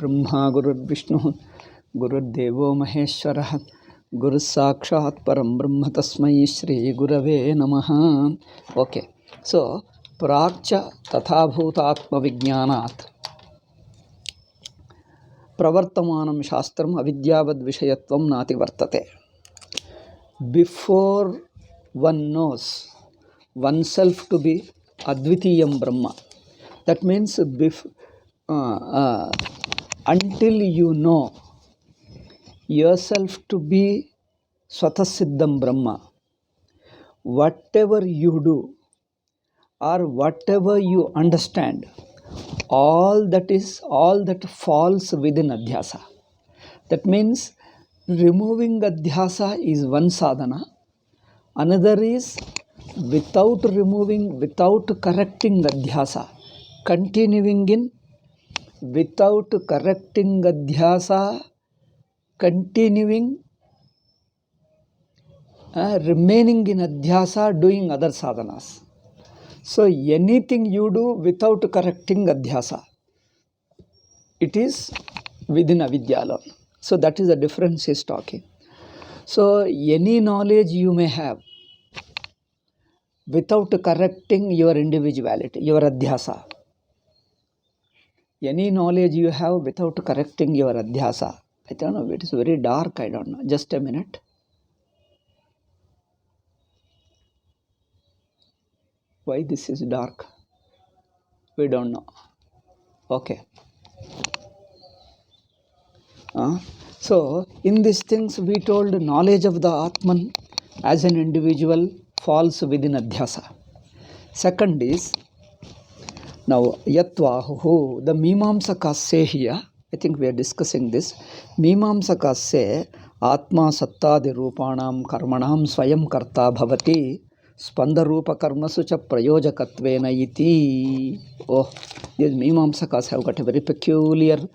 Brahma Gururvishnu Gurudevo Maheshwarah Guru Sakshat Param Brahma Tasmai Shri Gurave Namaha. Okay, so Prakcha Tathabhutatma Vijnanat Pravartamanam Shastram Avidyavad Vishayatvam Nati Vartate. Before one knows oneself to be Advitiyam Brahma, that means until you know yourself to be Swatasiddham Brahma, whatever you do or whatever you understand, all that falls within Adhyasa. That means removing Adhyasa is one sadhana. Another is without correcting Adhyasa, continuing in, without correcting Adhyasa, continuing, remaining in Adhyasa, doing other sadhanas. So anything you do without correcting Adhyasa, it is within Avidya alone. So that is the difference he is talking. So any knowledge you may have without correcting your individuality, your Adhyasa. Any knowledge you have without correcting your Adhyasa. I don't know, it is very dark, I don't know. Just a minute. Why this is dark? We don't know. Okay. So, in these things we told knowledge of the Atman as an individual falls within Adhyasa. Second is, now, Yatvahu, the Mimamsakas say here, I think we are discussing this. Mimamsakas say, Atma Sattadi Rupanam Karmanam Swayam Karta Bhavati Spandarupa Karmasucha Prayojakattvena iti. Oh, these Mimamsakas have got a very peculiar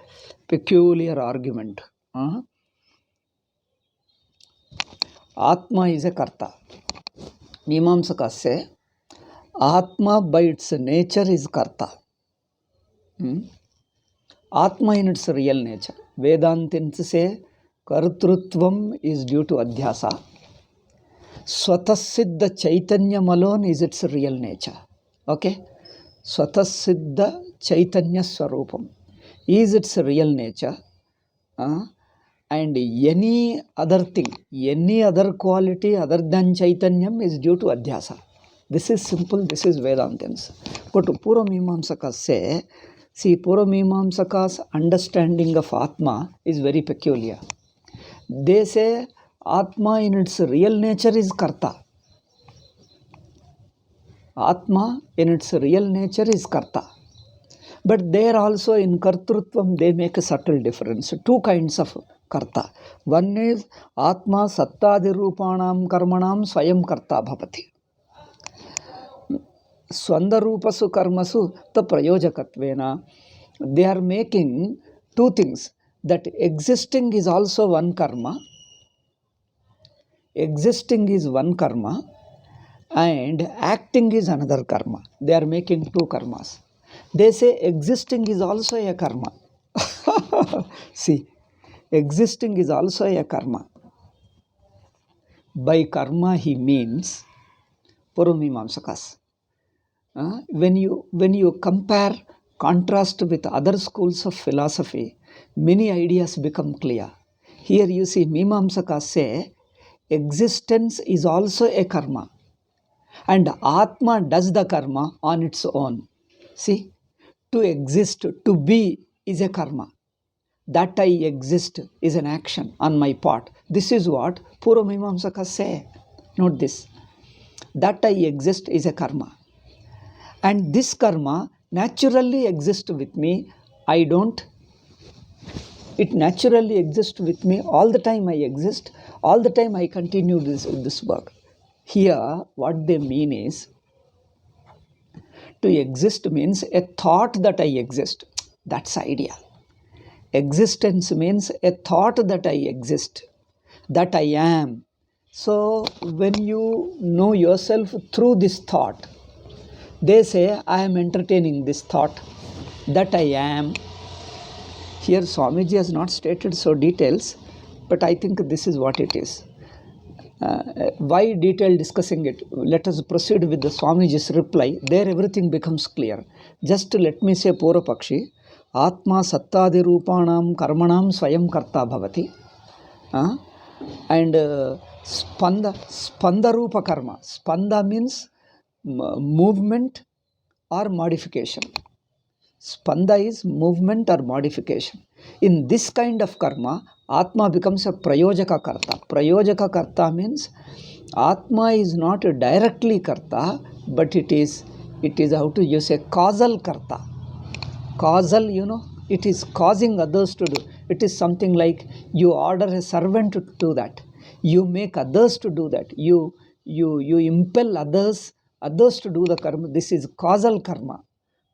argument. Atma is a Karta. Mimamsakas say, Atma by its nature is Karta. Atma in its real nature. Vedantins say Kartrutvam is due to Adhyasa. Swatasiddha Chaitanyam alone is its real nature. Okay? Swatasiddha Chaitanya Swarupam is its real nature. And any other thing, any other quality other than Chaitanyam is due to Adhyasa. This is simple, this is Vedantins. But Purvamimamsakas say, see, Purvamimamsakas' understanding of Atma is very peculiar. They say Atma in its real nature is Karta. Atma in its real nature is Karta. But there also in Kartrutvam they make a subtle difference. Two kinds of Karta. One is Atma Sattadi Rupanam Karmanam Swayam Karta Bhavati. Swandarupasu Karmasu Ta Prayojakattvena. They are making two things. That existing is also one karma. Existing is one karma. And acting is another karma. They are making two karmas. They say existing is also a karma. See, existing is also a karma. By karma he means Purvamimamsakas. When you compare, contrast with other schools of philosophy, many ideas become clear. Here you see Mimamsakas say existence is also a karma. And Atma does the karma on its own. See, to exist, to be is a karma. That I exist is an action on my part. This is what Purvamimamsakas say. Note this. That I exist is a karma. And this karma naturally exists with me. It naturally exists with me. All the time I exist. All the time I continue this work. Here, what they mean is, to exist means a thought that I exist. That's the idea. Existence means a thought that I exist, that I am. So, when you know yourself through this thought, they say, I am entertaining this thought that I am. Here Swamiji has not stated so details, but I think this is what it is. Why detail discussing it? Let us proceed with the Swamiji's reply. There everything becomes clear. Just let me say Purvapakshi, Atma Sattadi Rupanam Karmanam Swayam Karta Bhavati. And Spanda Rupa Karma. Spanda means movement or modification. Spanda is movement or modification. In this kind of karma, Atma becomes a Prayojaka Karta. Prayojaka Karta means Atma is not directly Karta, but it is how to use a causal Karta. Causal, it is causing others to do. It is something like you order a servant to do that. You make others to do that. You impel others to do the karma. This is causal karma.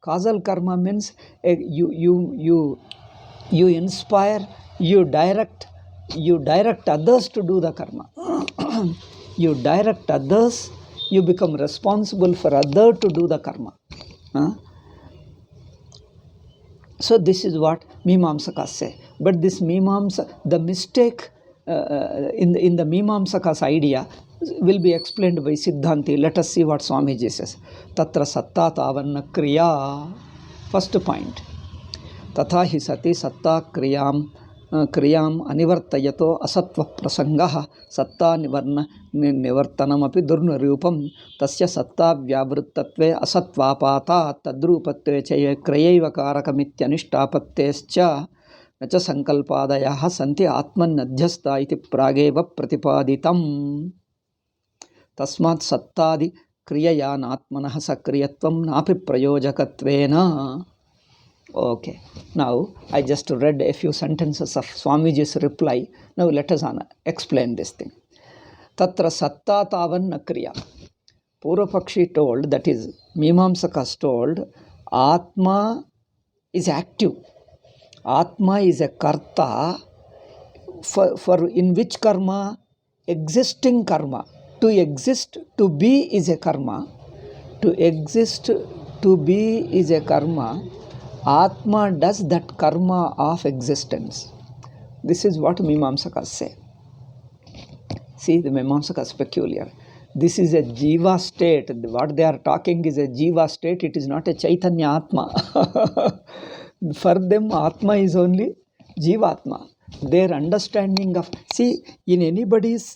Causal karma means you inspire, you direct others to do the karma. You direct others, you become responsible for others to do the karma. So this is what Mimamsakas say. But this the mistake in the Mimamsakas idea will be explained by Siddhanti. Let us see what Swamiji says. Tatra satta tavanna kriya. First point. Tatha hi sati satta kriyam anivartayato asatva prasangaha satta nivartanamapi durnarupam tasya satta vyavrittatve asatvapata tadrupatve chaya kriyaiva karakamityanistapattescha nacha sankalpadayaha santi atman adhyasta iti prageva pratipaditam tasmat sattadi kriyayan atmanah sakriyatvam napi prayojakatvena. Okay, now I just read a few sentences of Swamiji's reply. Now let us explain this thing. Tatra satta tavan kriya. Purvapakshi told, that is Mimamsakas told, Atma is active. Atma is a karta for in which karma? Existing karma. To exist, to be is a karma. To exist, to be is a karma. Atma does that karma of existence. This is what Mimamsakas say. See, the Mimamsakas is peculiar. This is a Jiva state. What they are talking is a Jiva state. It is not a Chaitanya Atma. For them, Atma is only Jivatma. Their understanding of, see, in anybody's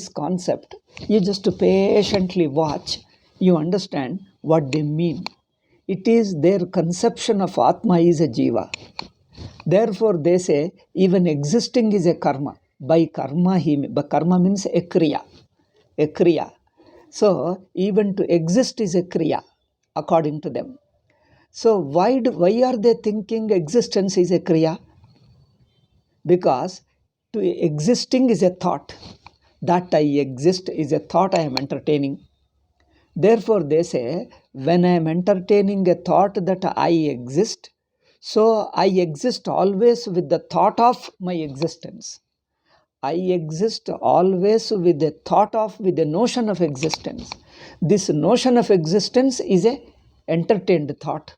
concept, you just patiently watch, you understand what they mean. It is their conception of Atma is a Jiva. Therefore, they say even existing is a karma. By karma, karma means a kriya. A kriya. So, even to exist is a kriya, according to them. So, why are they thinking existence is a kriya? Because to existing is a thought. That I exist is a thought I am entertaining. Therefore, they say, when I am entertaining a thought that I exist, so I exist always with the thought of my existence. I exist always with the with the notion of existence. This notion of existence is a entertained thought.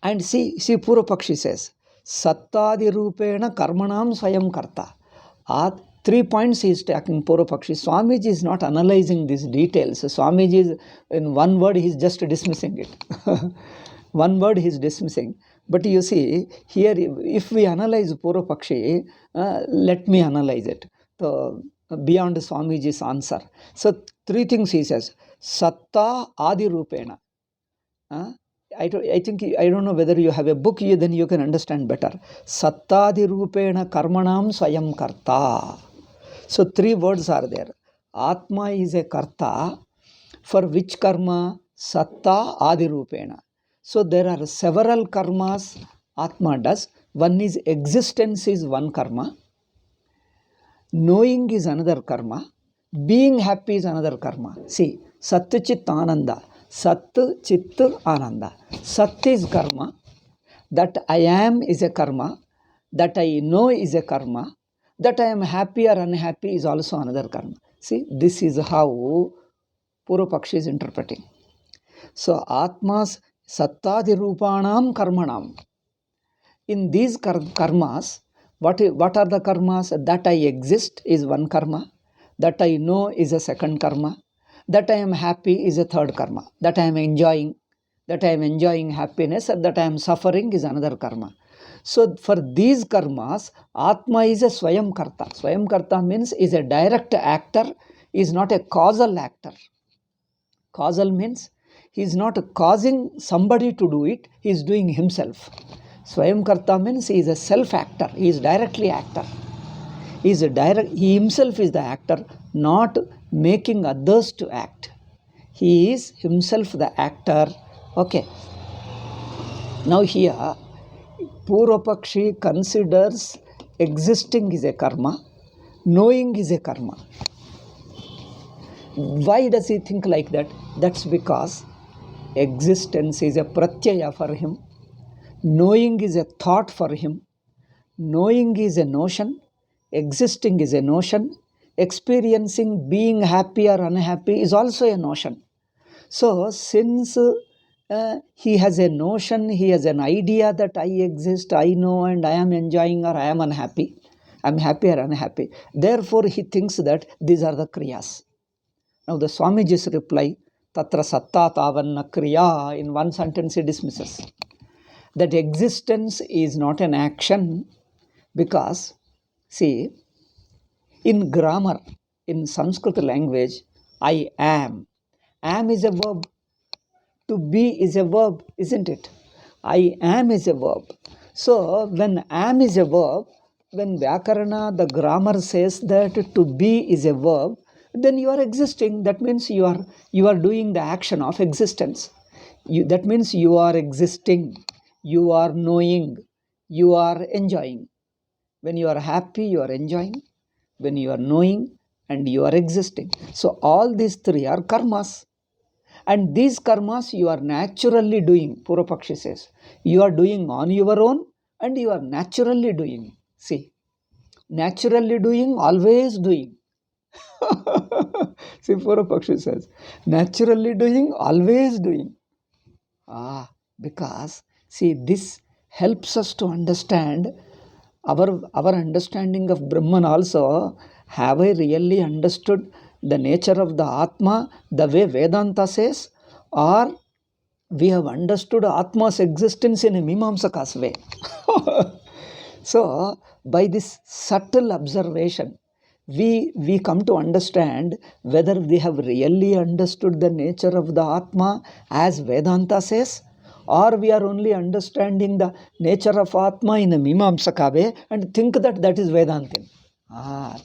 And see Purvapakshi says, Sattadi rupena karmanam swayam karta. 3 points he is taking Purvapakshi. Swamiji is not analyzing these details. Swamiji is, in one word, he is just dismissing it. One word he is dismissing. But you see, here, if we analyze Purvapakshi, let me analyze it. So, beyond Swamiji's answer. So, 3 things he says. Satta adi rupena. I don't know whether you have a book, then you can understand better. Sattadi rupena karmanam swayam karta. So 3 words are there. Atma is a karta. For which karma? Satta adi rupena. So there are several karmas Atma does. One is existence is one karma. Knowing is another karma. Being happy is another karma. See, Sat Chit Ananda. Sat Chit Ananda. Sat is karma. That I am is a karma. That I know is a karma. That I am happy or unhappy is also another karma. See, this is how Purvapakshi is interpreting. So, Atma's sattadirupanam karmanam. In these karmas, what are the karmas? That I exist is one karma. That I know is a second karma. That I am happy is a third karma. That I am enjoying happiness, and that I am suffering is another karma. So for these karmas, Atma is a Swayam Karta. Swayam Karta means is a direct actor, is not a causal actor. Causal means he is not causing somebody to do it, he is doing himself. Swayam Karta means he is a self-actor, he is directly actor. He himself is the actor, not making others to act. He is himself the actor. Okay. Now here, Purvapakshi considers existing is a karma, knowing is a karma. Why does he think like that? That's because existence is a pratyaya for him, knowing is a thought for him, knowing is a notion, existing is a notion, experiencing being happy or unhappy is also a notion. So since he has a notion, he has an idea that I exist, I know, and I am enjoying or I am unhappy, I am happy or unhappy. Therefore, he thinks that these are the kriyas. Now the Swamiji's reply, Tatra Satta Tavanna Kriya, in one sentence he dismisses. That existence is not an action because, see, in grammar, in Sanskrit language, I am. Am is a verb. To be is a verb, isn't it? I am is a verb. So when am is a verb, when Vyakarana, the grammar says that to be is a verb, then you are existing. That means you are doing the action of existence. That means you are existing, you are knowing, you are enjoying. When you are happy, you are enjoying. When you are knowing, and you are existing. So all these three are karmas. And these karmas you are naturally doing, Purvapakshi says. You are doing on your own and you are naturally doing. See, naturally doing, always doing. See, Purvapakshi says, naturally doing, always doing. Because, see, this helps us to understand our understanding of Brahman also. Have I really understood the nature of the Atma the way Vedanta says, or we have understood Atma's existence in a Mimamsaka's way? So, by this subtle observation, we come to understand whether we have really understood the nature of the Atma as Vedanta says, or we are only understanding the nature of Atma in a Mimamsaka way and think that that is Vedantin.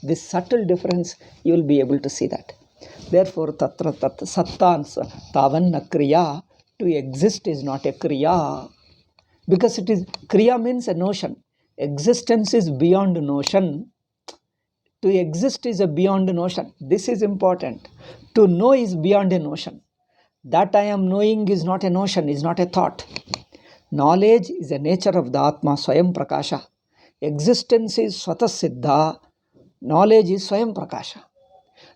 This subtle difference, you will be able to see that. Therefore, tatra tat sattans tavanna kriya, to exist is not a kriya. Because it is, kriya means a notion. Existence is beyond notion. To exist is a beyond notion. This is important. To know is beyond a notion. That I am knowing is not a notion, is not a thought. Knowledge is the nature of the Atma, Swayam Prakasha. Existence is Swata Siddha. Knowledge is Swayam Prakasha.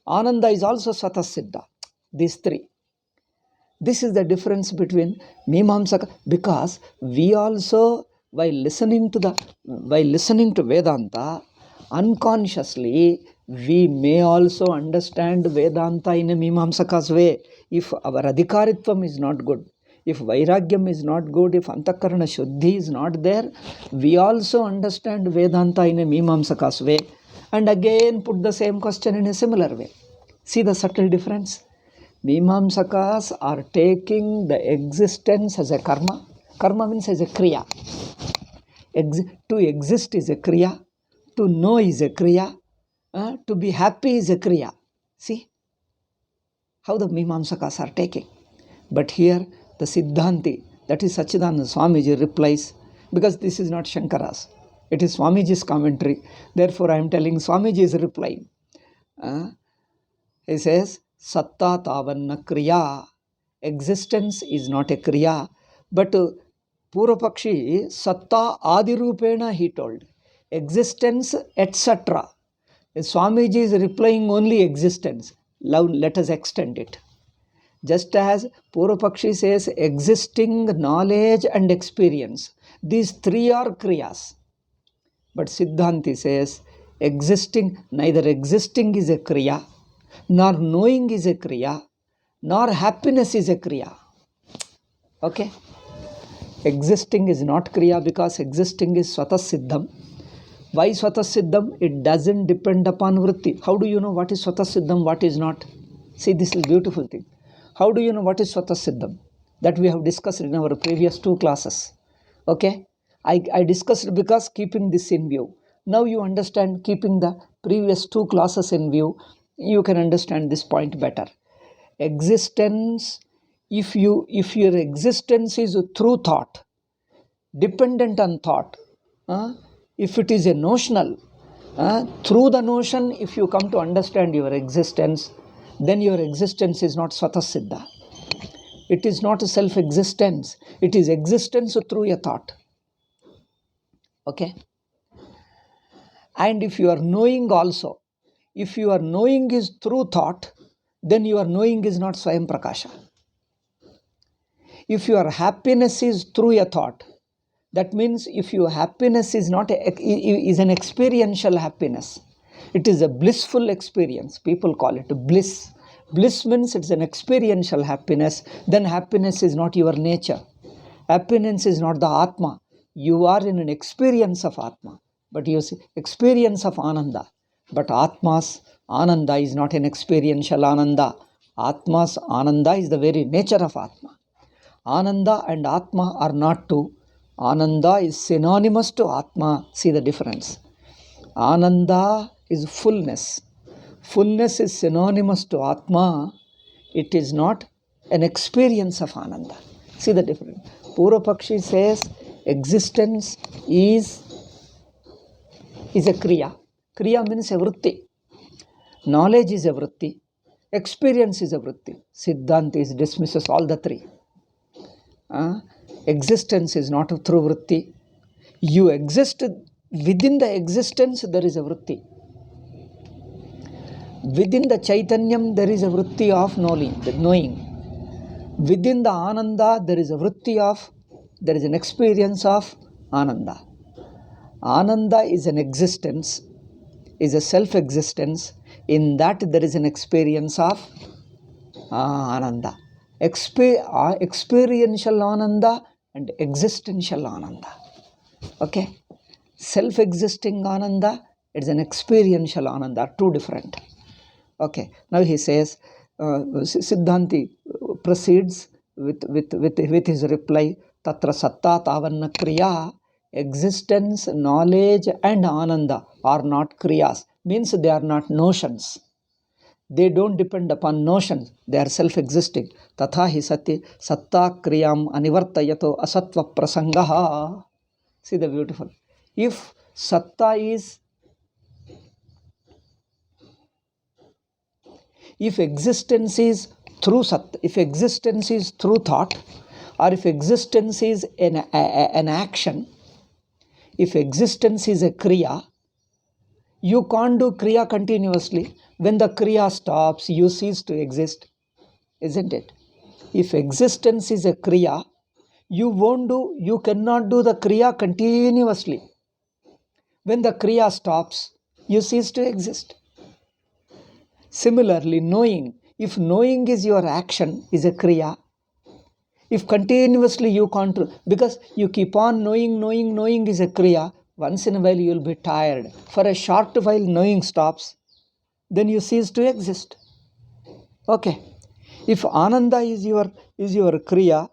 Ananda is also Swata Siddha. These three. This is the difference between Mimamsaka, because we also, while listening to Vedanta, unconsciously we may also understand Vedanta in a Mimamsaka's way. If our adhikaritvam is not good, if vairagyam is not good, if antakarana shuddhi is not there, we also understand Vedanta in a Mimamsaka's way, and again put the same question in a similar way. See the subtle difference? Mimamsakas are taking the existence as a karma. Karma means as a kriya. To exist is a kriya. To know is a kriya. To be happy is a kriya. See how the Mimamsakas are taking. But here the Siddhanti, that is Sachidananda Swamiji, replies, because this is not Shankara's, it is Swamiji's commentary. Therefore I am telling Swamiji is replying. He says, Satta tavanna kriya. Existence is not a kriya. But Purvapakshi, Satta adirupena, he told. Existence, etc. Swamiji is replying only existence. Let us extend it. Just as Purvapakshi says existing knowledge and experience, these three are kriyas. But Siddhanti says neither existing is a kriya, nor knowing is a kriya, nor happiness is a kriya. Okay? Existing is not kriya because existing is Swatasiddham. Why Swatasiddham? It doesn't depend upon vritti. How do you know what is Swatasiddham, what is not? See, this is beautiful thing. How do you know what is Swatasiddham? That we have discussed in our previous 2 classes. Okay? I discussed because keeping this in view. Now you understand, keeping the previous 2 classes in view, you can understand this point better. Existence, if your existence is through thought, dependent on thought, if it is a notional, through the notion, if you come to understand your existence, then your existence is not Swatasiddha. It is not a self-existence. It is existence through a thought. Okay? And if you are knowing also, if your knowing is through thought, then your knowing is not Swayam Prakasha. If your happiness is through a thought, that means if your happiness is an experiential happiness, it is a blissful experience. People call it bliss. Bliss means it's an experiential happiness. Then happiness is not your nature. Happiness is not the Atma. You are in an experience of Atma. But you see, experience of Ananda. But Atma's Ananda is not an experiential Ananda. Atma's Ananda is the very nature of Atma. Ananda and Atma are not two. Ananda is synonymous to Atma. See the difference. Ananda is fullness. Fullness is synonymous to Atma. It is not an experience of Ananda. See the difference. Purvapakshi says existence is a kriya. Kriya means a vritti. Knowledge is a vritti. Experience is a vritti. Siddhanti dismisses all the three. Existence is not through vritti. You exist within the existence, there is a vritti. Within the Chaitanyam, there is a vritti of knowing. Within the Ananda, there is an experience of Ananda. Ananda is an existence, is a self-existence. In that, there is an experience of Ananda. Experiential Ananda and existential Ananda. Okay? Self-existing Ananda, it's an experiential Ananda, two different. Okay, now he says, Siddhanti proceeds with his reply, Tatra Satta Tavanna Kriya, existence, knowledge and Ananda are not Kriyas, means they are not notions. They don't depend upon notions, they are self-existing. Tatha hi sati satta kriyam anivartayato asatva prasangaha. See the beautiful. If satta is, if existence is through sat, if existence is through thought, or if existence is an action, if existence is a kriya, you can't do kriya continuously. When the kriya stops, you cease to exist, isn't it? If existence is a kriya, you cannot do the kriya continuously. When the kriya stops, you cease to exist. Similarly, knowing, if knowing is your action, is a kriya, if continuously you can't, because you keep on knowing is a kriya, once in a while you will be tired. For a short while knowing stops, then you cease to exist. Okay. If Ananda is your kriya,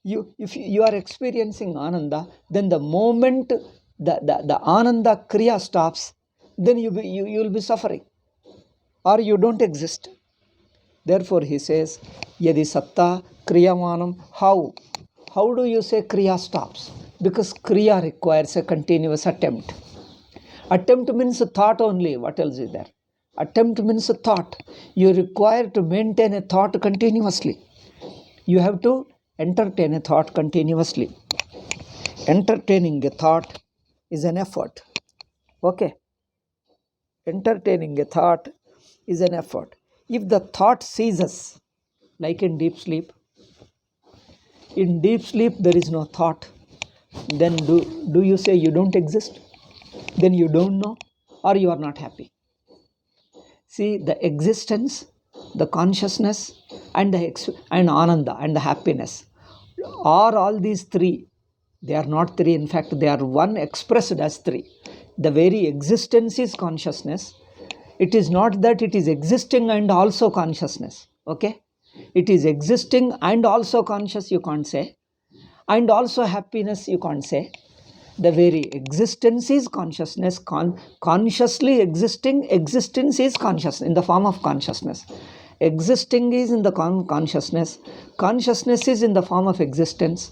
if you are experiencing Ananda, then the moment the Ananda kriya stops, then you will be suffering, or you don't exist. Therefore he says, Yadi Satta Kriyamanam. How do you say kriya stops? Because kriya requires a continuous attempt. Attempt means thought only. What else is there? Attempt means thought. You require to maintain a thought continuously. You have to entertain a thought continuously. Entertaining a thought is an effort. Okay? Entertaining a thought is an effort. If the thought ceases, like in deep sleep there is no thought, then do you say you don't exist? Then you don't know, or you are not happy? See, the existence, the consciousness, and and ananda and the happiness are all these three. They are not three, in fact, they are one expressed as three. The very existence is consciousness. It is not that it is existing and also consciousness. Okay? It is existing and also conscious, you can't say. And also happiness, you can't say. The very existence is consciousness. Consciously existing, existence is consciousness in the form of consciousness. Existing is in the consciousness. Consciousness is in the form of existence.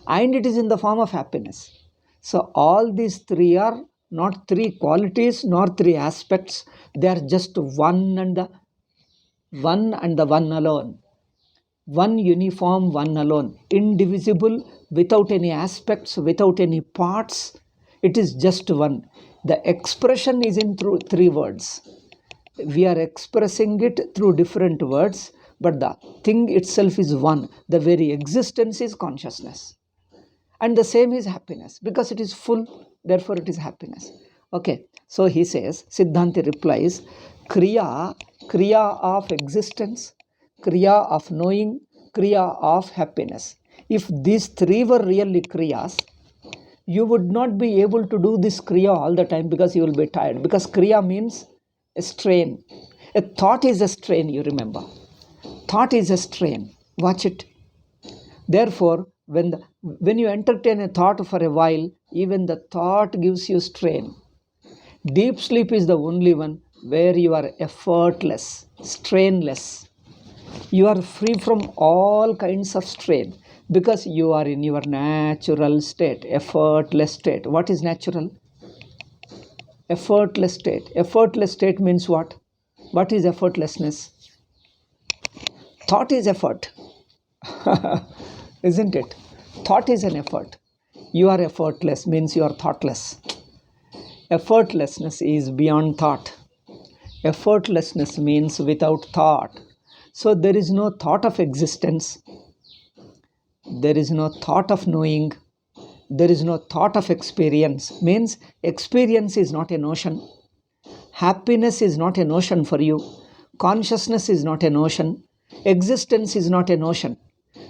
And it is in the form of happiness. So all these three are not three qualities nor three aspects. They are just one and the one alone. One uniform, one alone, indivisible, without any aspects, without any parts. It is just one. The expression is in through three words. We are expressing it through different words, but the thing itself is one. The very existence is consciousness. And the same is happiness, because it is full, therefore it is happiness. Okay, so he says, Siddhanti replies, Kriya of existence, Kriya of knowing, Kriya of happiness. If these three were really Kriyas, you would not be able to do this Kriya all the time, because you will be tired. Because Kriya means a strain. A thought is a strain, you remember. Thought is a strain. Watch it. Therefore, when you entertain a thought for a while, even the thought gives you strain. Deep sleep is the only one where you are effortless, strainless. You are free from all kinds of strain, because you are in your natural state, effortless state. What is natural? Effortless state. Effortless state means what? What is effortlessness? Thought is effort. Isn't it? Thought is an effort. You are effortless means you are thoughtless. Effortlessness is beyond thought. Effortlessness means without thought. So there is no thought of existence. There is no thought of knowing. There is no thought of experience. Means experience is not a notion. Happiness is not a notion for you. Consciousness is not a notion. Existence is not a notion.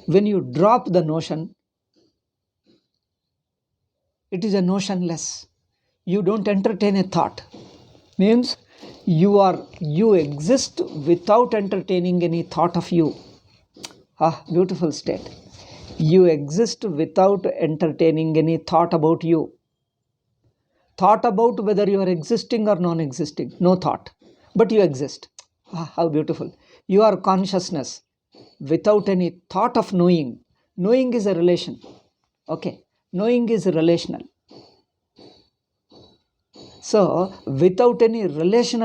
When you drop the notion, it is a notionless. You don't entertain a thought. Means you exist without entertaining any thought of you. Beautiful state. You exist without entertaining any thought about you. Thought about whether you are existing or non-existing. No thought. But you exist. How beautiful. You are consciousness without any thought of knowing. Knowing is a relation. Okay. Knowing is relational. So, without any relation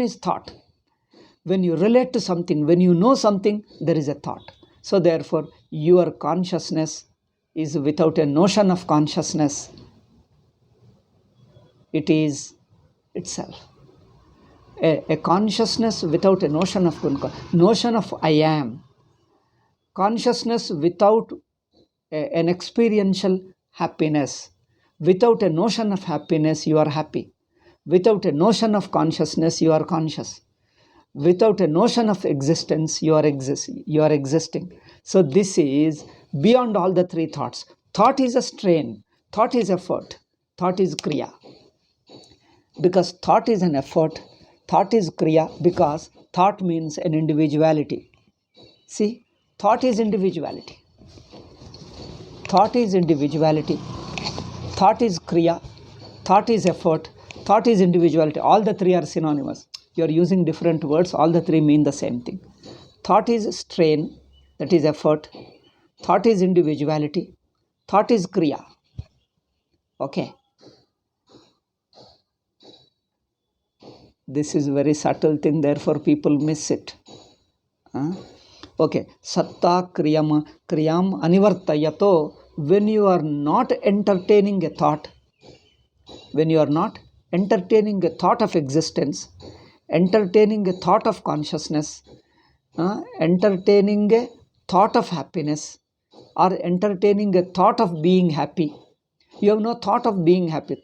is thought. When you relate to something, when you know something, there is a thought. So, therefore, your consciousness is without a notion of consciousness. It is itself. A consciousness without a notion of I am. Consciousness without an experiential happiness. Without a notion of happiness, you are happy. Without a notion of consciousness, you are conscious. Without a notion of existence, you are existing. So this is beyond all the three thoughts. Thought is a strain. Thought is effort. Thought is kriya. Because thought is an effort. Thought is kriya, because thought means an individuality. See, thought is individuality. Thought is individuality. Thought is kriya. Thought is effort. Thought is individuality. All the three are synonymous. You are using different words. All the three mean the same thing. Thought is strain. That is effort. Thought is individuality. Thought is kriya. Okay. This is a very subtle thing. Therefore, people miss it. Okay. Satta kriyam anivartayato. When you are not entertaining a thought, when you are not entertaining a thought of existence, entertaining a thought of consciousness, entertaining a thought of happiness, or entertaining a thought of being happy. You have no thought of being happy.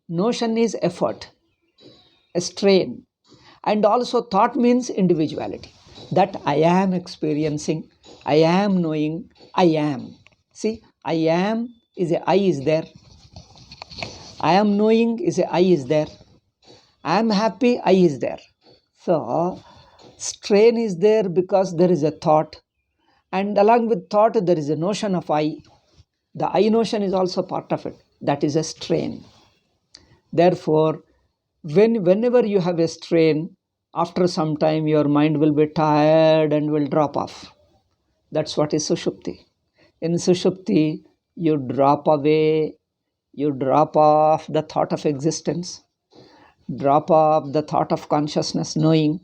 Notion is effort, a strain. And also thought means individuality. That I am experiencing, I am knowing, I am. See, I am is a I is there. I am knowing is a I is there. I am happy, I is there. So, strain is there because there is a thought. And along with thought, there is a notion of I. The I notion is also part of it. That is a strain. Therefore, whenever you have a strain, after some time your mind will be tired and will drop off. That's what is Sushupti. In Sushupti, you drop away, you drop off the thought of existence, drop off the thought of consciousness knowing,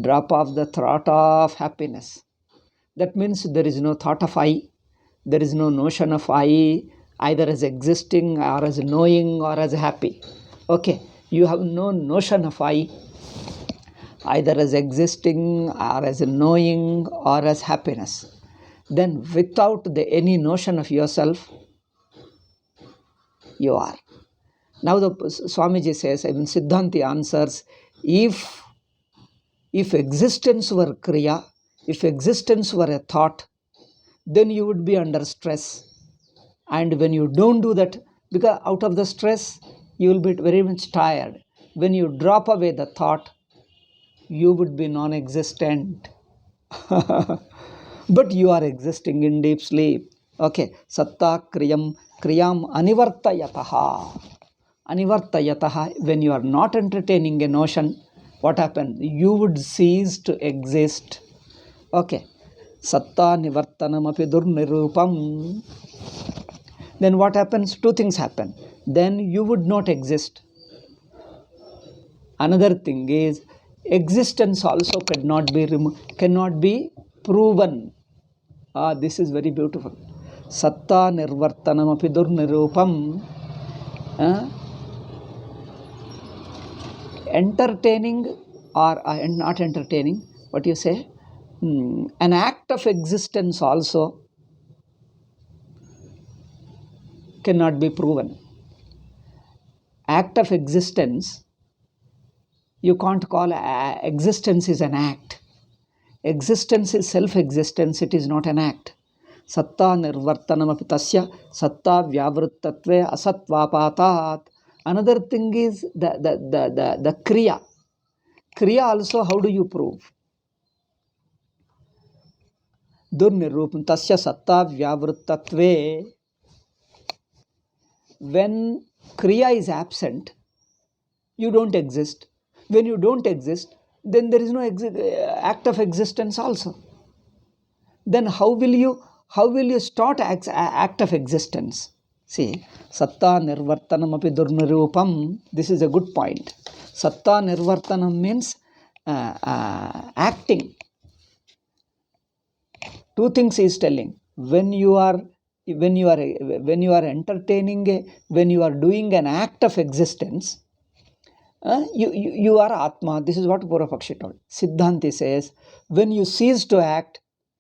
drop off the thought of happiness. That means there is no thought of I, there is no notion of I, either as existing or as knowing or as happy. Okay, you have no notion of I, either as existing or as knowing or as happiness. Then without any notion of yourself, you are. Now the Swamiji says, Siddhanti answers, if existence were kriya, if existence were a thought, then you would be under stress. And when you don't do that, because out of the stress, you will be very much tired. When you drop away the thought, you would be non-existent. But you are existing in deep sleep. Okay, satta kriyam anivartayataha. Anivartayataha, when you are not entertaining a notion, what happens? You would cease to exist. Okay, satta nivartanamapi durnirupam. Then what happens? Two things happen. Then you would not exist. Another thing is, existence also cannot be proven. This is very beautiful. Satta nirvartanam api durnirupam. Entertaining or not entertaining, what you say? An act of existence also cannot be proven. Act of existence, you can't call existence is an act. Existence is self-existence, it is not an act. Satta nirvartanam api tasya satta vyavrittatve asatvapatat. Another thing is the kriya. Kriya also, how do you prove? Durnirupam tasya satta vyavrittatve. When kriya is absent, you don't exist. When you don't exist, then there is no act of existence also. Then how will you start act of existence? See, satta nirvartanam api durnirupam. This is a good point. Satta nirvartanam means acting. Two things he is telling. When you are entertaining, when you are doing an act of existence, you are Atma. This is what Purvapakshi told. Siddhanti says, when you cease to act,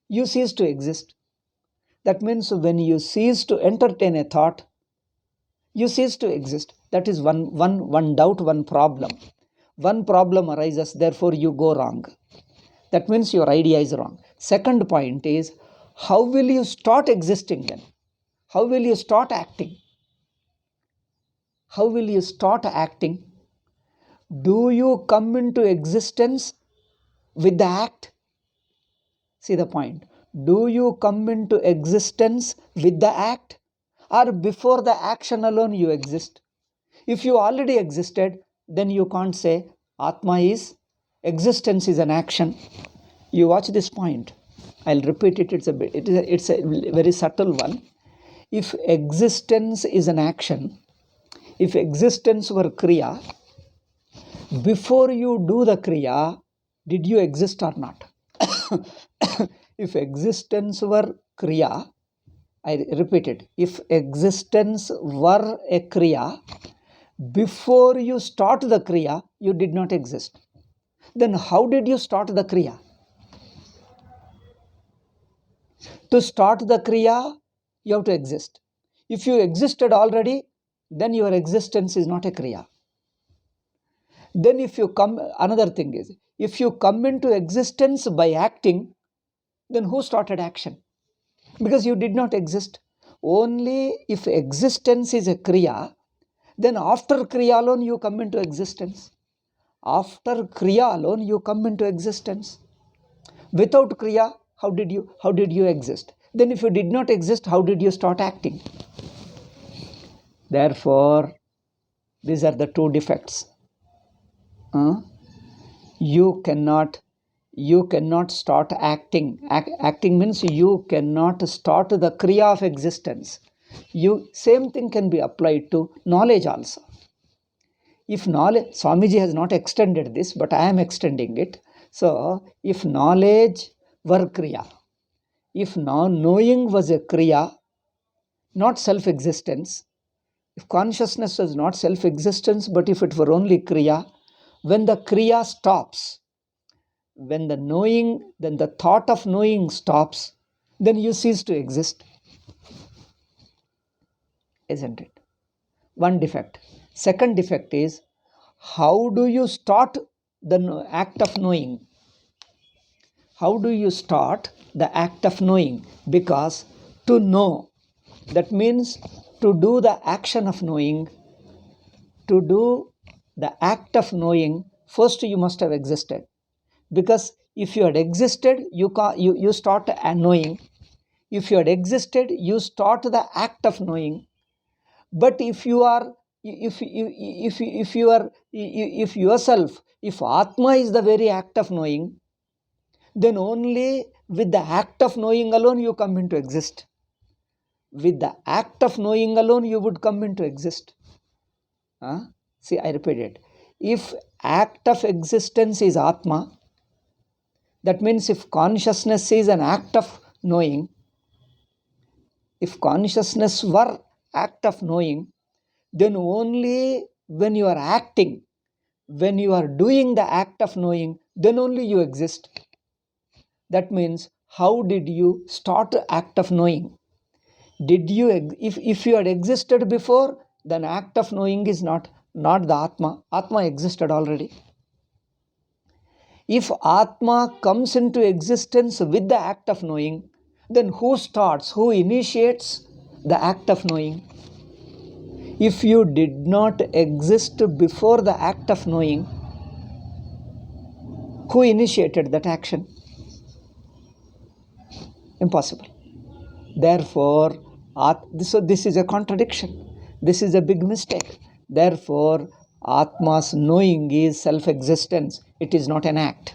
you cease to exist. That means when you cease to entertain a thought, you cease to exist. That is one doubt, one problem. One problem arises, therefore you go wrong. That means your idea is wrong. Second point is, how will you start existing then? How will you start acting? How will you start acting? Do you come into existence with the act? See the point. Do you come into existence with the act? Or before the action alone you exist? If you already existed, then you can't say Atma is, existence is an action. You watch this point. I'll repeat it. It's a very subtle one. If existence is an action, if existence were kriya, before you do the kriya, did you exist or not? If existence were kriya, I repeat it. If existence were a kriya, before you start the kriya, you did not exist. Then how did you start the Kriya? To start the Kriya, you have to exist. If you existed already, then your existence is not a Kriya. Then if you come, another thing is, if you come into existence by acting, then who started action? Because you did not exist. Only if existence is a Kriya, then after Kriya alone you come into existence. After Kriya alone you come into existence. Without Kriya, how did you exist? Then if you did not exist, how did you start acting? Therefore, these are the two defects. You cannot start acting. Acting means you cannot start the Kriya of existence. Same thing can be applied to knowledge also. If knowledge, Swamiji has not extended this, but I am extending it. So, if knowledge were Kriya, if knowing was a Kriya, not self-existence, if consciousness was not self-existence, but if it were only Kriya, when the Kriya stops, when the thought of knowing stops, then you cease to exist. Isn't it? One defect. Second defect is, how do you start the act of knowing? How do you start the act of knowing? Because to know, that means to do the action of knowing, to do the act of knowing, first you must have existed. Because if you had existed, you start knowing. If you had existed, you start the act of knowing. But if yourself, if Atma is the very act of knowing, then only with the act of knowing alone you come into exist. With the act of knowing alone you would come into exist. See, I repeat it. If act of existence is Atma, that means if consciousness is an act of knowing, if consciousness were act of knowing, then only when you are acting, when you are doing the act of knowing, then only you exist. That means, how did you start the act of knowing? Did you, if you had existed before, then act of knowing is not the Atma. Atma existed already. If Atma comes into existence with the act of knowing, then who initiates the act of knowing? If you did not exist before the act of knowing, who initiated that action? Impossible. Therefore, so this is a contradiction. This is a big mistake. Therefore, Atma's knowing is self-existence. It is not an act.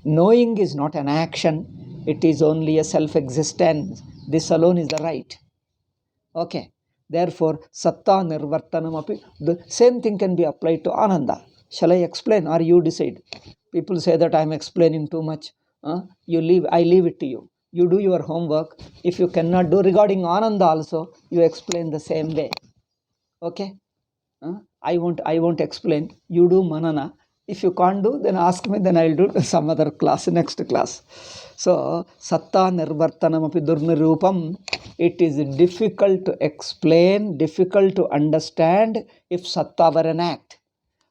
Knowing is not an action. It is only a self-existence. This alone is the right. Okay. Therefore, Satta Nirvartanam api, the same thing can be applied to Ananda. Shall I explain or you decide? People say that I am explaining too much. I leave it to you. You do your homework. If you cannot do regarding Ananda also, you explain the same way. Okay? I won't explain. You do Manana. If you can't do, then ask me, then I'll do some other class, next class. So, Satta Nirvartanamapi Durnirupam, it is difficult to explain, difficult to understand if Satta were an act.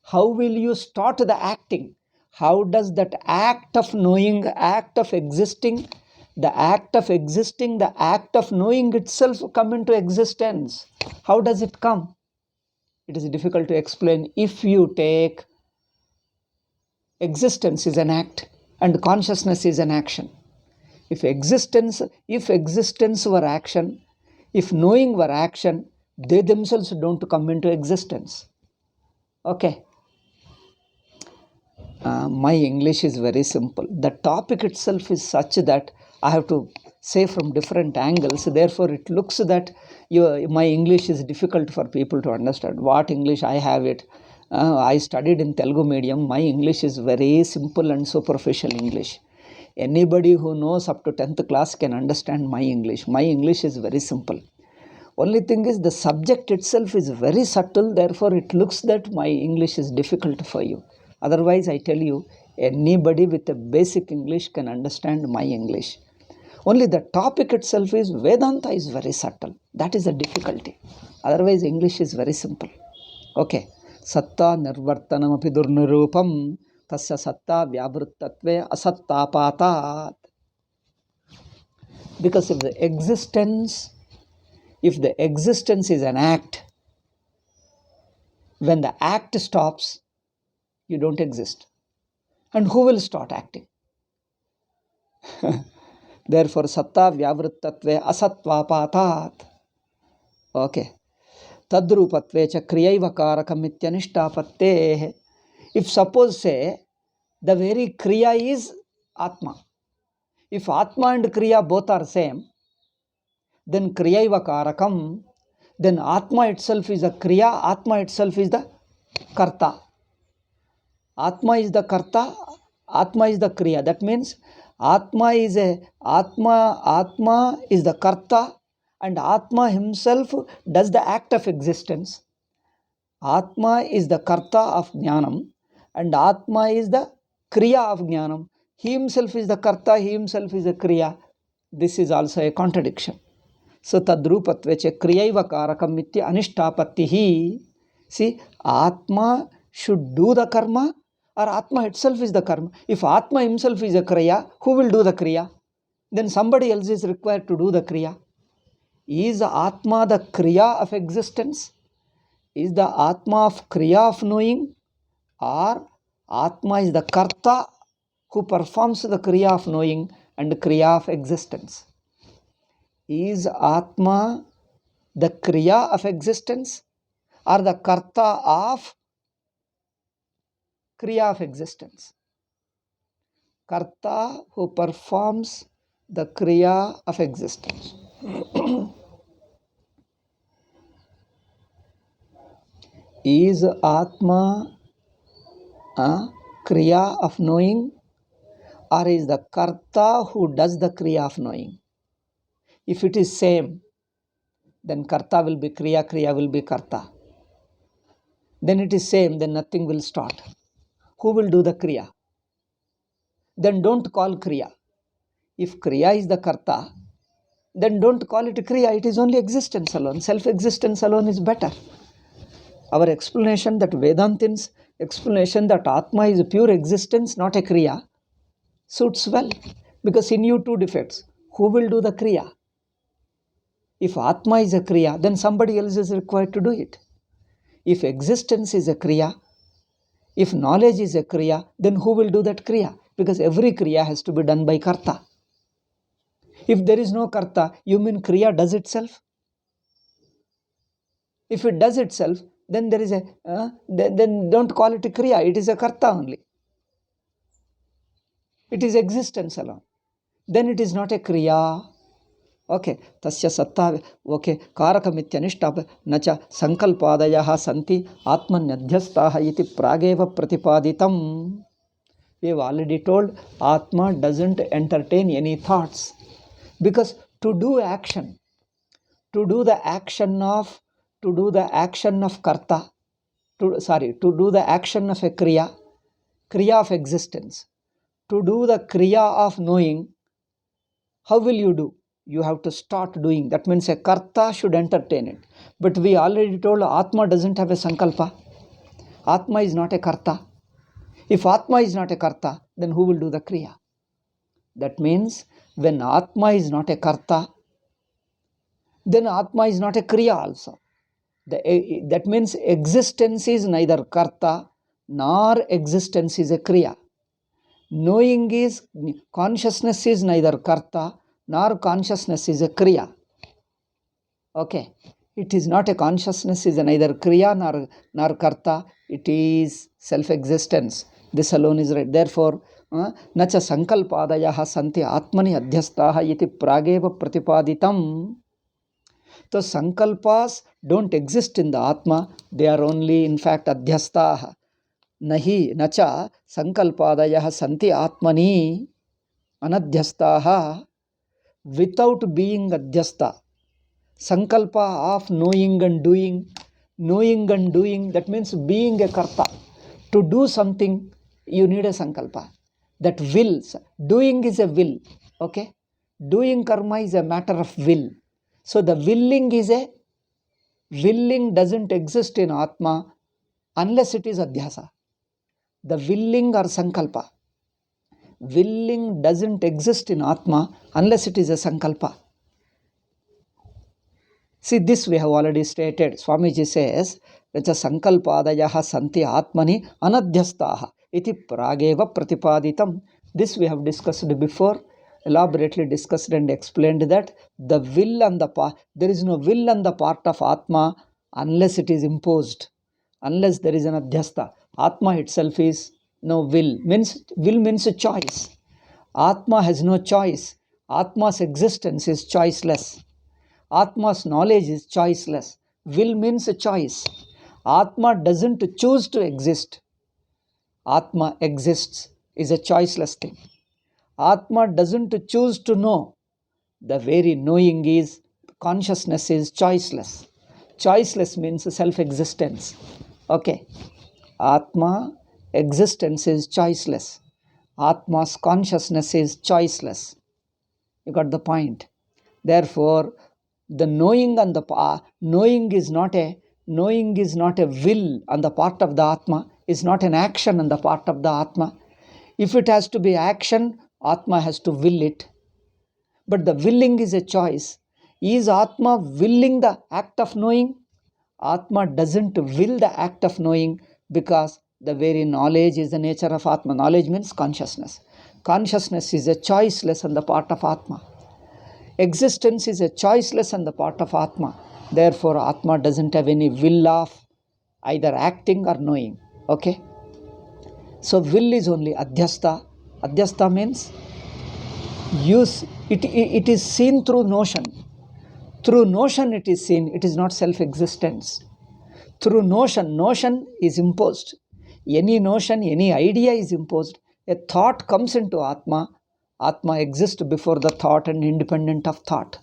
How will you start the acting? How does that act of knowing, act of existing, the act of knowing itself come into existence? How does it come? It is difficult to explain if you take existence is an act and consciousness is an action. If existence were action, if knowing were action, they themselves don't come into existence. Okay. My English is very simple. The topic itself is such that I have to say from different angles. Therefore, it looks that my English is difficult for people to understand. What English I have it. I studied in Telugu medium. My English is very simple and superficial English. Anybody who knows up to 10th class can understand my English. My English is very simple. Only thing is the subject itself is very subtle, therefore it looks that my English is difficult for you. Otherwise, I tell you, anybody with a basic English can understand my English. Only the topic itself is Vedanta is very subtle. That is the difficulty. Otherwise, English is very simple. Okay. Satta nirvartanamapi durnirupam tasya satta vyavrittatve asattapatat. Because if the existence is an act, when the act stops, you don't exist. And who will start acting? Therefore, satta vyavrittatve asatvapatat. Okay. Tadrupatve cha kriyaiva karakam ityanistapatte. If suppose say, the very kriya is Atma. If Atma and kriya both are same, then kriyaiva karakam, then Atma itself is a kriya, Atma itself is the karta. Atma is the karta, Atma is the kriya. That means Atma is the karta, and Atma himself does the act of existence. Atma is the karta of jnanam, and Atma is the kriya of jnanam. He himself is the karta, he himself is the kriya. This is also a contradiction. So tadrupatveche kriyaiva karakam itya anishtapattihi. See, Atma should do the karma, or Atma itself is the karma. If Atma himself is a kriya, who will do the kriya? Then somebody else is required to do the kriya. Is Atma the kriya of existence? Is the Atma of kriya of knowing? Or Atma is the karta who performs the kriya of knowing and kriya of existence? Is Atma the kriya of existence or the karta of kriya of existence? Karta who performs the kriya of existence. Is Atma a kriya of knowing, or is the karta who does the kriya of knowing? If it is same, then karta will be kriya, kriya will be karta. Then it is same, then nothing will start. Who will do the kriya? Then don't call kriya. If kriya is the karta, then don't call it kriya. It is only existence alone. Self-existence alone is better. Our explanation, that Vedantins' explanation that Atma is a pure existence, not a kriya, suits well. Because in you two defects. Who will do the kriya? If Atma is a kriya, then somebody else is required to do it. If existence is a kriya, if knowledge is a kriya, then who will do that kriya? Because every kriya has to be done by karta. If there is no karta, you mean kriya does itself? If it does itself, then there is then don't call it a kriya, it is a karta only. It is existence alone. Then it is not a kriya. Okay, tasya satta, okay, karakamityaništap nacha sankalpadayaha santi atmanyadhyastaha iti prageva pratipaditam. We have already told Atma doesn't entertain any thoughts. Because to do the action of karta, to do the action of a kriya of existence, to do the kriya of knowing, how will you do? You have to start doing. That means a karta should entertain it. But we already told Atma doesn't have a sankalpa. Atma is not a karta. If Atma is not a karta, then who will do the kriya? That means when Atma is not a karta, then Atma is not a kriya also. That means existence is neither karta nor existence is a kriya. Knowing is, consciousness is neither karta nor consciousness is a kriya. Okay. It is not a consciousness, is neither kriya nor karta. It is self-existence. This alone is right. Therefore, nacha sankalpadayaha santi atmani adhyastaha iti prageva pratipaditam. So sankalpas don't exist in the Atma. They are only in fact adhyastaha. Nahi nacha sankalpadayaha santi atmani anadhyastaha. Without being adhyasta. Sankalpa of knowing and doing, that means being a karta. To do something, you need a sankalpa. That wills, doing is a will, okay? Doing karma is a matter of will. So the willing doesn't exist in Atma unless it is Adhyasa. The willing or sankalpa. Willing doesn't exist in Atma unless it is a sankalpa. See, this we have already stated. Swamiji says, Racha sankalpadayaha santi atmani anadhyastaha iti prageva pratipaditam. This we have discussed before, elaborately discussed and explained that the will and the part, there is no will on the part of Atma unless it is imposed, unless there is an adhyasta. Atma itself is no will. Will means a choice. Atma has no choice. Atma's existence is choiceless. Atma's knowledge is choiceless. Will means a choice. Atma doesn't choose to exist. Atma exists, is a choiceless thing. Atma doesn't choose to know. The very knowing is, consciousness is choiceless. Choiceless means self-existence. Okay. Atma existence is choiceless. Atma's consciousness is choiceless. You got the point. Therefore, the knowing and the knowing is not a will on the part of the Atma, is not an action on the part of the Atma. If it has to be action, Atma has to will it. But the willing is a choice. Is Atma willing the act of knowing? Atma doesn't will the act of knowing because the very knowledge is the nature of Atma. Knowledge means consciousness. Consciousness is a choiceless on the part of Atma. Existence is a choiceless on the part of Atma. Therefore, Atma doesn't have any will of either acting or knowing. Okay? So, will is only Adhyasta. Adhyasta means it is seen through notion. Through notion it is seen, it is not self-existence. Through notion is imposed. Any notion, any idea is imposed. A thought comes into Atma. Atma exists before the thought and independent of thought.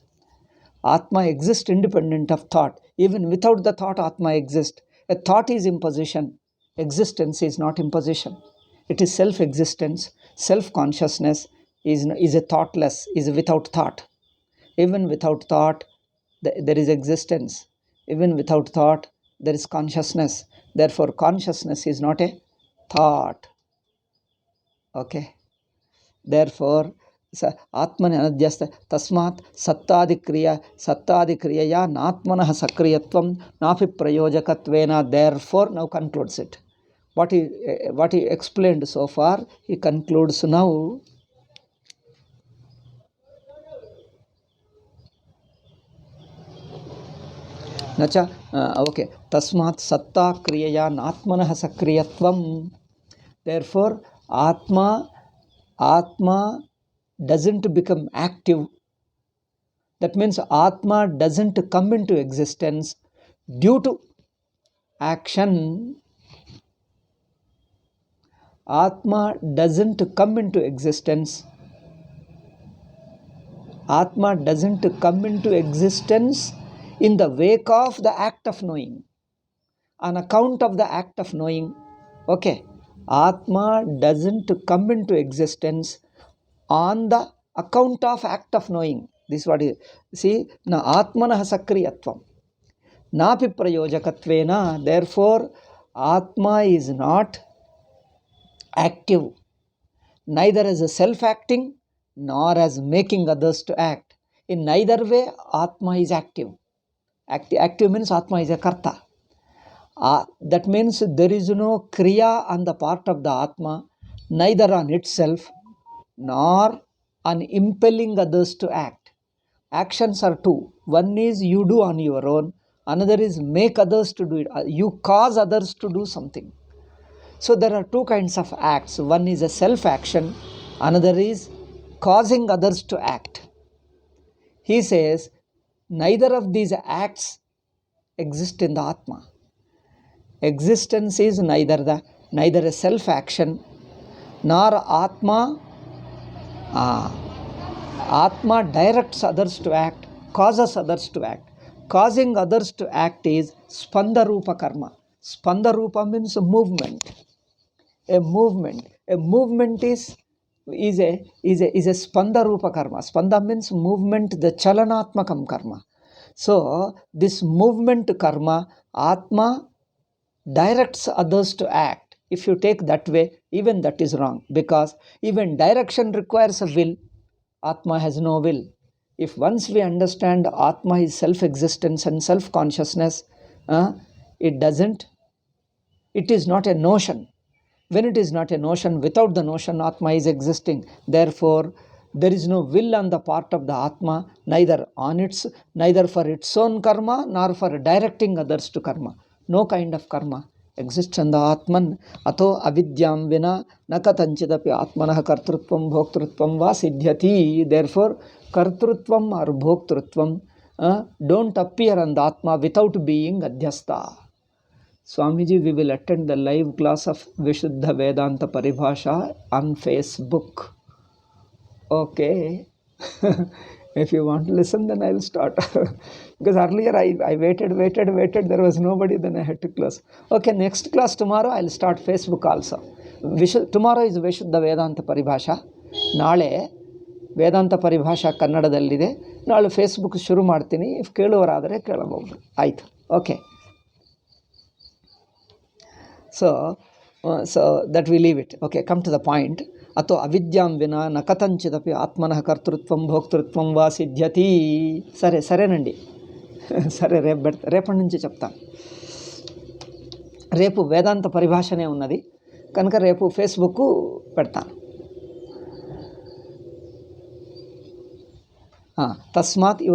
Atma exists independent of thought. Even without the thought, Atma exists. A thought is imposition. Existence is not imposition. It is self-existence. Self-consciousness is a thoughtless, is without thought. Even without thought, there is existence. Even without thought, there is consciousness. Therefore, consciousness is not a thought. Okay. Therefore, Atmani anadhyasta tasmat sattadikriya natmanah sakriyatvam napi prayojakatvena. Therefore, now concludes it. What he explained so far, he concludes now. Nacha, okay. Tasmat satta kriyaya natmanah sakriyatvam. Therefore, Atma doesn't become active. That means Atma doesn't come into existence due to action. Atma doesn't come into existence. Atma doesn't come into existence in the wake of the act of knowing. On account of the act of knowing. Okay. Atma doesn't come into existence on the account of act of knowing. This is what is. See, na atmanah sakriyatvam. Napi prayojakatvena. Therefore, Atma is not active. Neither as a self-acting, nor as making others to act. In neither way, Atma is active. Active means Atma is a karta. That means there is no kriya on the part of the Atma, neither on itself, nor on impelling others to act. Actions are two. One is you do on your own, another is make others to do it. You cause others to do something. So there are two kinds of acts. One is a self-action, another is causing others to act. He says, neither of these acts exist in the Atma. Existence is neither a self-action nor Atma. Atma directs others to act, causes others to act. Causing others to act is spanda rupa karma. Spanda rupa means movement. A movement. A movement is a spanda rupa karma. Spanda means movement, the chalanatmakam karma. So this movement karma, Atma directs others to act. If you take that way, even that is wrong, because even direction requires a will. Atma has no will. If once we understand Atma is self-existence and self-consciousness, it is not a notion. When it is not a notion, without the notion, Atma is existing. Therefore, there is no will on the part of the Atma, neither for its own karma, nor for directing others to karma. No kind of karma exists in the Atman. Ato avidyam vina nakatanchidapi atmanah kartrutvam bhoktrutvam va siddhyati. Therefore, kartrutvam or bhoktrutvam don't appear on the Atma without being adhyasta. Swamiji, we will attend the live class of Vishuddha Vedanta Paribhasha on Facebook. Okay. If you want to listen, then I will start. Because earlier I waited. There was nobody, then I had to close. Okay, next class tomorrow I will start Facebook also. Tomorrow is Vishuddha Vedanta Paribhasha. ನಾಳೆ ವೇದಾಂತ ಪರಿಭಾಷಾ ಕನ್ನಡದಲ್ಲಿದೆ. ನಾಳೆ Facebook ಶುರು ಮಾಡ್ತೀನಿ. If ಕೇಳುವರಾದರೆ ಕೇಳಬಹುದು. ಆಯಿತು. Okay. So that we leave it. Okay, come to the point. Ato avidyam vina nakatanchidapi atmanah kartrutvam bhoktritvam va siddhyati. సరేనండి. సరే, రేపటి నుంచి చెప్తాను. రేపు వేదాంత పరిభాషనే ఉన్నది కనుక రేపు ఫేస్బుక్ పెడతాను. ತಸ್ಮಾತ್ ಈ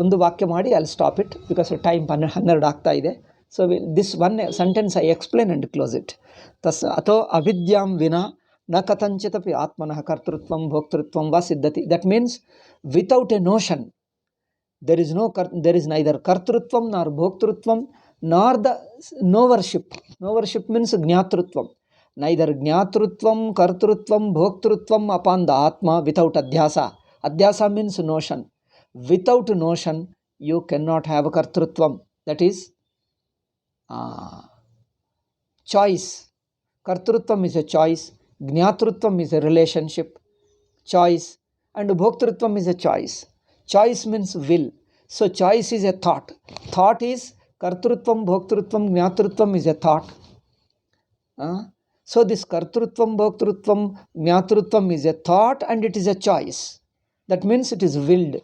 ಒಂದು ವಾಕ್ಯ ಮಾಡಿ I stop it, because time 12 ಆಗ್ತಾ ಇದೆ. So this one sentence I explain and close it. Ato avidyam vina na katanchitapi atmanah kartrutvam bhoktrutvam va siddhati. That means without a notion, there is neither kartrutvam nor bhoktrutvam nor the knowership. Knowership means gnyatrutvam. Neither gnyatrutvam, kartrutvam, bhoktrutvam upon the Atma without adhyasa. Adhyasa means notion. Without notion, you cannot have kartrutvam. That is choice. Kartrutvam is a choice, Gnyatrutvam is a relationship, choice, and Bhoktrutvam is a choice. Choice means will. So choice is a thought. Thought is Kartrutvam, Bhoktrutvam, Gnyatrutvam is a thought. So this Kartrutvam, Bhoktrutvam, Gnyatrutvam is a thought and it is a choice. That means it is willed.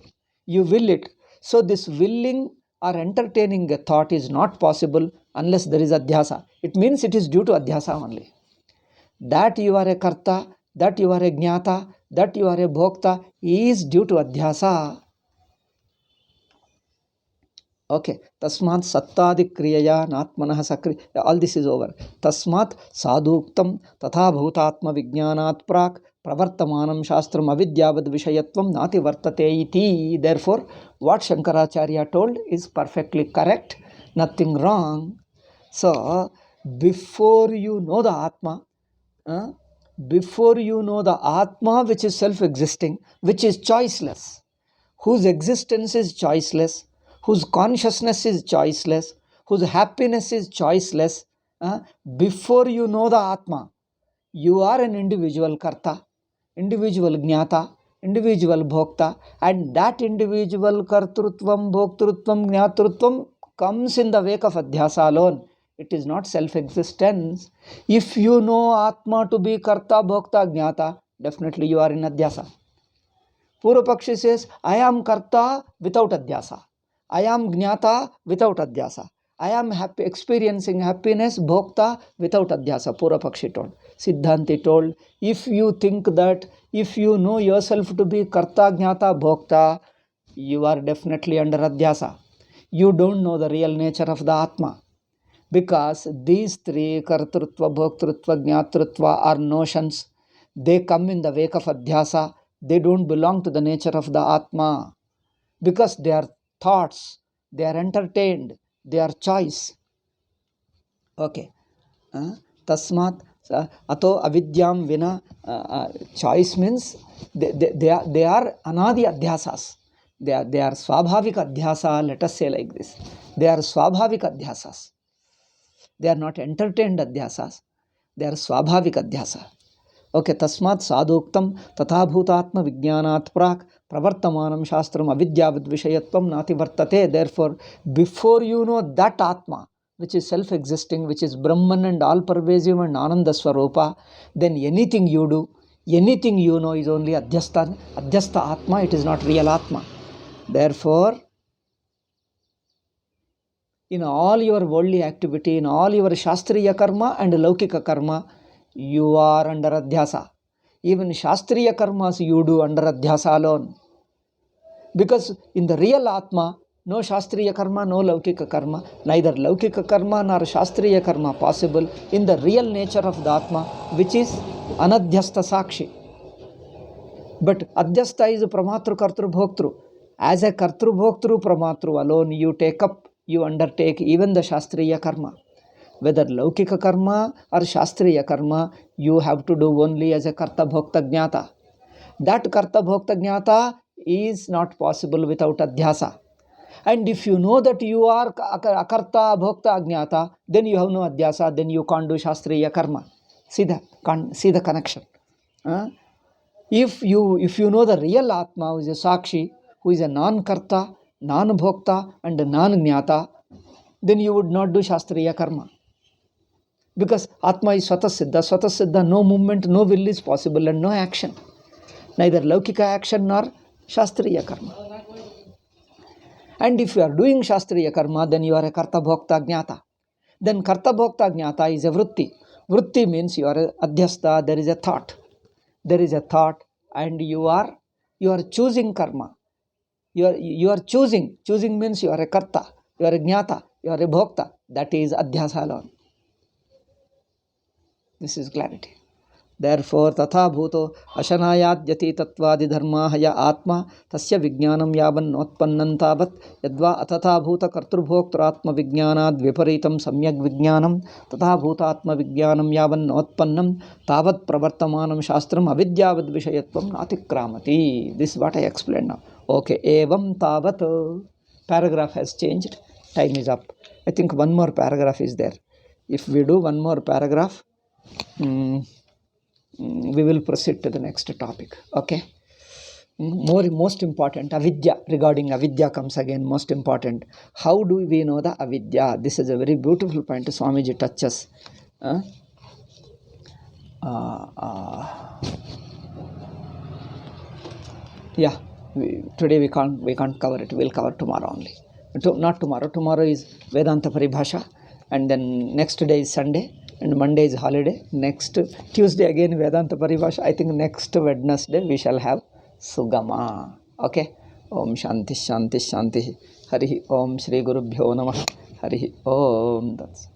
You will it. So this willing or entertaining a thought is not possible unless there is adhyasa. It means it is due to adhyasa only. That you are a karta, that you are a jnata, that you are a bhokta is due to adhyasa. Okay. Tasmat sattadi kriyaya natmanah sakri. All this is over. Tasmat sadhuktam tatha bhutatma vijnanat prak pravartamanam shastram avidyavad vishayatvam nati vartate iti. Therefore, what Shankaracharya told is perfectly correct, nothing wrong. So, before you know the Atma which is self-existing, which is choiceless, whose existence is choiceless, whose consciousness is choiceless, whose happiness is choiceless, before you know the Atma, you are an individual karta, individual jnata, individual bhokta, and that individual kartrutvam, bhoktrutvam, jnatrutvam comes in the wake of adhyasa alone. It is not self-existence. If you know Atma to be karta, bhokta, jnata, definitely you are in adhyasa. Purva Pakshi says, I am karta without adhyasa. I am jnata without adhyasa. I am happy, experiencing happiness, bhokta, without adhyasa. Purva Pakshi told. Siddhanti told, if you think that, if you know yourself to be karta, jnata, bhokta, you are definitely under adhyasa. You don't know the real nature of the Atma. Because these three, kartrutva, bhoktrutva, jnatrutva, are notions. They come in the wake of adhyasa. They don't belong to the nature of the Atma. Because they are thoughts, they are entertained, they are choice. Okay. Tasmat ato avidyam vina, choice means they are anadi adhyasas. They are swabhavik adhyasa, let us say like this. They are swabhavik adhyasas. They are not entertained adhyasas. They are swabhavik adhyasa. Okay, tasmat sadhuktam tatha bhutatma vijnanat prak pravartamanam shastram avidyavid vishayatvam nati vartate. Therefore, before you know that Atma, which is self-existing, which is Brahman and all-pervasive and Ananda Swarupa, then anything you do, anything you know is only Adhyasta Atma, it is not real Atma. Therefore, in all your worldly activity, in all your Shastriya karma and Laukika karma, you are under Adhyasa. Even Shastriya karmas you do under Adhyasa alone. Because in the real Atma, no Shastriya karma, no Laukika karma, neither Laukika karma nor Shastriya karma possible in the real nature of the Atma, which is Anadhyasta Sakshi. But Adhyasta is Pramatru Kartru Bhoktru. As a Kartru Bhoktru Pramatru alone, you undertake even the Shastriya karma. Whether Laukika karma or Shastriya karma, you have to do only as a Karta Bhokta Jnata. That Karta Bhokta Jnata is not possible without Adhyasa. And if you know that you are Akarta Bhokta Ajnata, then you have no Adhyasa, then you can't do Shastriya karma. See the connection. If you know the real Atma, who is a Sakshi, who is a non-Karta, non-Bhokta and non-Jnata, then you would not do Shastriya karma. Because Atma is Swatasiddha, no movement, no will is possible and no action. Neither Laukika action nor Shastriya karma. And if you are doing Shastriya karma, then you are a Karta Bhokta Jnata. Then Karta Bhokta Jnata is a Vritti. Vritti means you are a Adhyasta, there is a thought. There is a thought and you are choosing karma. You are choosing. Choosing means you are a Karta, you are a Jnata, you are a Bhokta. That is Adhyasa alone. This is clarity. Therefore, tatha bhuto ashanayat yati tatvadi dharma haya atma tasya vijnanam yavan notpannan tavat yadva atatha bhuta kartrubhoktratma vijnanad viparitam samyak vijnanam tatha bhuta atma vijnanam yavan notpannam tavat pravartamanam shastram avidyavad vishayatvam natikramati. This is what I explained now. Okay, evam tavat. Paragraph has changed. Time is up. I think one more paragraph is there. If we do one more paragraph, we will proceed to the next topic. Okay. Most important, avidya. Regarding avidya comes again, most important. How do we know the avidya? This is a very beautiful point Swamiji touches. Yeah, today we can't cover it. We'll cover tomorrow only. Not tomorrow. Tomorrow is Vedanta Paribhasha, and then next day is Sunday, and Monday is holiday. Next Tuesday again Vedanta Paribhasha. I think next Wednesday we shall have Sugama. Okay. Om Shanti Shanti Shanti. Hari Om Shri Gurubhyo Namah. Hari Om. That's